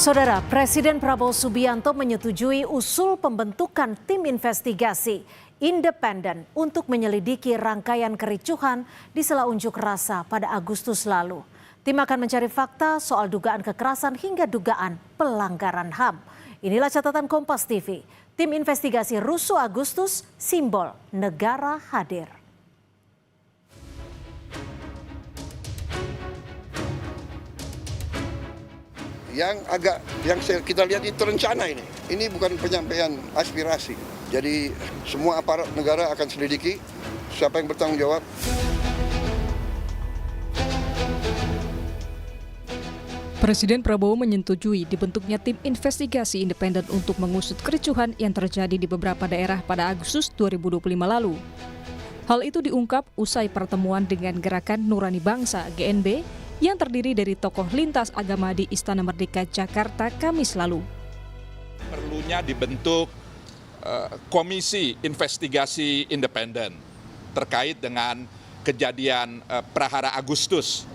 Saudara, Presiden Prabowo Subianto menyetujui usul pembentukan tim investigasi independen untuk menyelidiki rangkaian kericuhan di sela unjuk rasa pada Agustus lalu. Tim akan mencari fakta soal dugaan kekerasan hingga dugaan pelanggaran HAM. Inilah catatan Kompas TV. Tim investigasi rusuh Agustus, simbol negara hadir. Yang kita lihat itu terencana ini. Ini bukan penyampaian aspirasi. Jadi semua aparat negara akan selidiki siapa yang bertanggung jawab. Presiden Prabowo menyetujui dibentuknya tim investigasi independen untuk mengusut kericuhan yang terjadi di beberapa daerah pada Agustus 2025 lalu. Hal itu diungkap usai pertemuan dengan Gerakan Nurani Bangsa (GNB) yang terdiri dari tokoh lintas agama di Istana Merdeka Jakarta Kamis lalu. Perlunya dibentuk komisi investigasi independen terkait dengan kejadian Prahara Agustus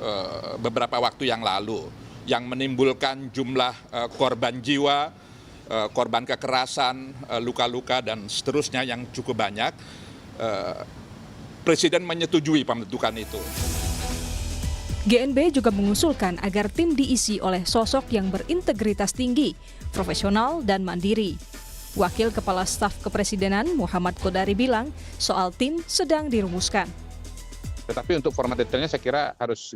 beberapa waktu yang lalu yang menimbulkan jumlah korban jiwa, korban kekerasan, luka-luka dan seterusnya yang cukup banyak. Presiden menyetujui pembentukan itu. GNB juga mengusulkan agar tim diisi oleh sosok yang berintegritas tinggi, profesional dan mandiri. Wakil Kepala Staf Kepresidenan Muhammad Kodari bilang soal tim sedang dirumuskan. Tetapi untuk format detailnya saya kira harus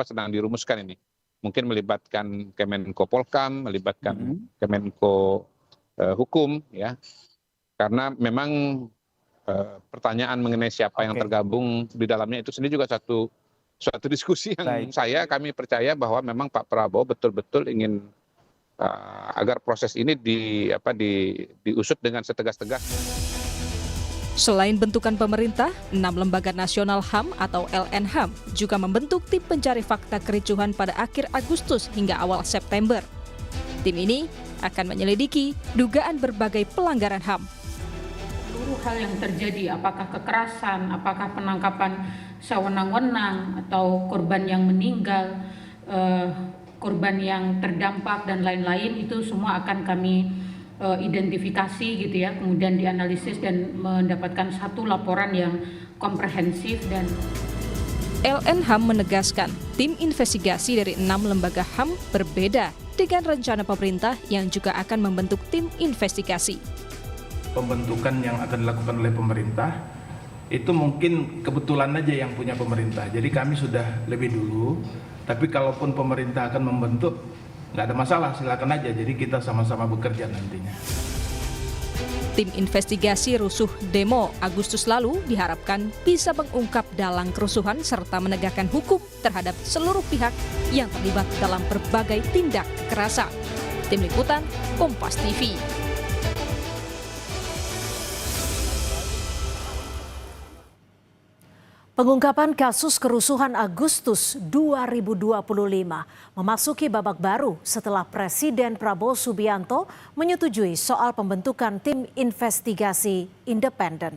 sedang dirumuskan ini. Mungkin melibatkan Kemenko Polkam, melibatkan Kemenko Hukum, ya. Karena memang pertanyaan mengenai siapa yang tergabung di dalamnya itu sendiri juga suatu diskusi yang kami percaya bahwa memang Pak Prabowo betul-betul ingin agar proses ini diusut dengan setegas-tegas. Selain bentukan pemerintah, 6 lembaga nasional HAM atau LNHAM juga membentuk tim pencari fakta kericuhan pada akhir Agustus hingga awal September. Tim ini akan menyelidiki dugaan berbagai pelanggaran HAM. Seluruh hal yang terjadi, apakah kekerasan, apakah penangkapan sewenang-wenang, atau korban yang meninggal, korban yang terdampak, dan lain-lain, itu semua akan kami identifikasi gitu ya, kemudian dianalisis dan mendapatkan satu laporan yang komprehensif. Dan LNHAM menegaskan tim investigasi dari 6 lembaga HAM berbeda dengan rencana pemerintah yang juga akan membentuk tim investigasi. Pembentukan yang akan dilakukan oleh pemerintah itu mungkin kebetulan aja yang punya pemerintah. Jadi kami sudah lebih dulu, tapi kalaupun pemerintah akan membentuk, nggak ada masalah, silakan aja. Jadi kita sama-sama bekerja nantinya. Tim investigasi rusuh demo Agustus lalu diharapkan bisa mengungkap dalang kerusuhan serta menegakkan hukum terhadap seluruh pihak yang terlibat dalam berbagai tindak kekerasan. Tim Liputan, Kompas TV. Pengungkapan kasus kerusuhan Agustus 2025 memasuki babak baru setelah Presiden Prabowo Subianto menyetujui soal pembentukan tim investigasi independen.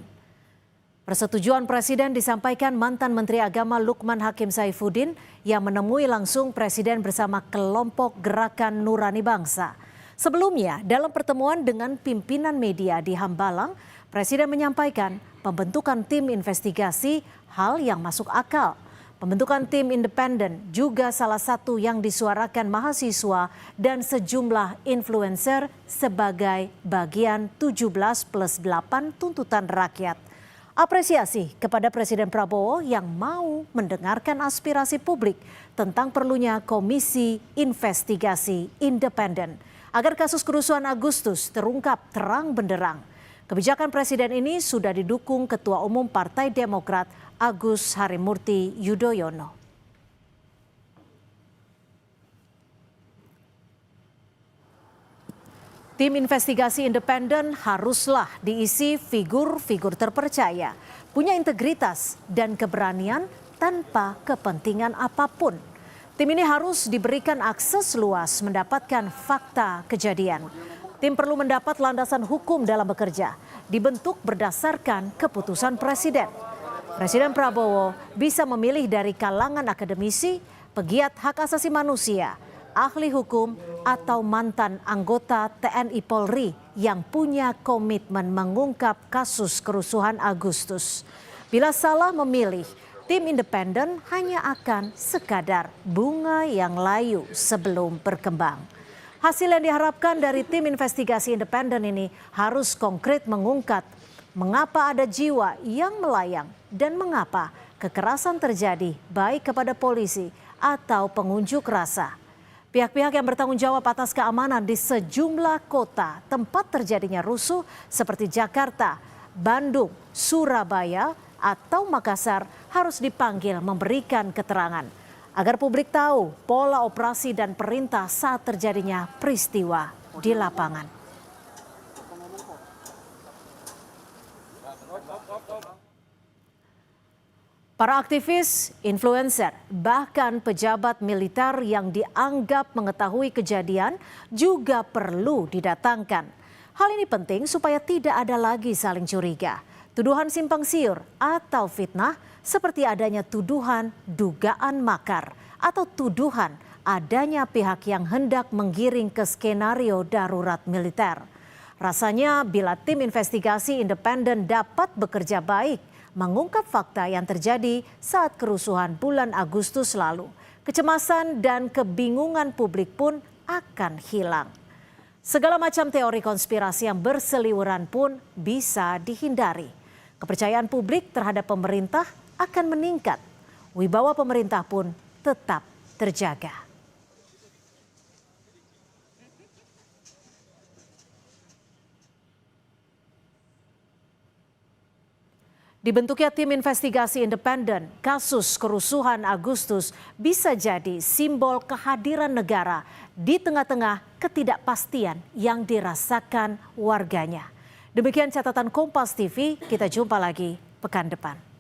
Persetujuan Presiden disampaikan mantan Menteri Agama Lukman Hakim Saifuddin yang menemui langsung Presiden bersama kelompok Gerakan Nurani Bangsa. Sebelumnya, dalam pertemuan dengan pimpinan media di Hambalang, Presiden menyampaikan pembentukan tim investigasi hal yang masuk akal. Pembentukan tim independen juga salah satu yang disuarakan mahasiswa dan sejumlah influencer sebagai bagian 17+8 tuntutan rakyat. Apresiasi kepada Presiden Prabowo yang mau mendengarkan aspirasi publik tentang perlunya komisi investigasi independen agar kasus kerusuhan Agustus terungkap terang benderang. Kebijakan Presiden ini sudah didukung Ketua Umum Partai Demokrat Agus Harimurti Yudhoyono. Tim investigasi independen haruslah diisi figur-figur terpercaya, punya integritas dan keberanian tanpa kepentingan apapun. Tim ini harus diberikan akses luas mendapatkan fakta kejadian. Tim perlu mendapat landasan hukum dalam bekerja, dibentuk berdasarkan keputusan Presiden. Presiden Prabowo bisa memilih dari kalangan akademisi, pegiat hak asasi manusia, ahli hukum, atau mantan anggota TNI Polri yang punya komitmen mengungkap kasus kerusuhan Agustus. Bila salah memilih, tim independen hanya akan sekadar bunga yang layu sebelum berkembang. Hasil yang diharapkan dari tim investigasi independen ini harus konkret mengungkap mengapa ada jiwa yang melayang dan mengapa kekerasan terjadi baik kepada polisi atau pengunjuk rasa. Pihak-pihak yang bertanggung jawab atas keamanan di sejumlah kota tempat terjadinya rusuh seperti Jakarta, Bandung, Surabaya, atau Makassar harus dipanggil memberikan keterangan agar publik tahu pola operasi dan perintah saat terjadinya peristiwa di lapangan. Para aktivis, influencer, bahkan pejabat militer yang dianggap mengetahui kejadian juga perlu didatangkan. Hal ini penting supaya tidak ada lagi saling curiga, tuduhan simpang siur atau fitnah seperti adanya tuduhan dugaan makar atau tuduhan adanya pihak yang hendak menggiring ke skenario darurat militer. Rasanya bila tim investigasi independen dapat bekerja baik, mengungkap fakta yang terjadi saat kerusuhan bulan Agustus lalu, kecemasan dan kebingungan publik pun akan hilang. Segala macam teori konspirasi yang berseliweran pun bisa dihindari. Kepercayaan publik terhadap pemerintah akan meningkat. Wibawa pemerintah pun tetap terjaga. Dibentuknya tim investigasi independen kasus kerusuhan Agustus bisa jadi simbol kehadiran negara di tengah-tengah ketidakpastian yang dirasakan warganya. Demikian catatan Kompas TV, kita jumpa lagi pekan depan.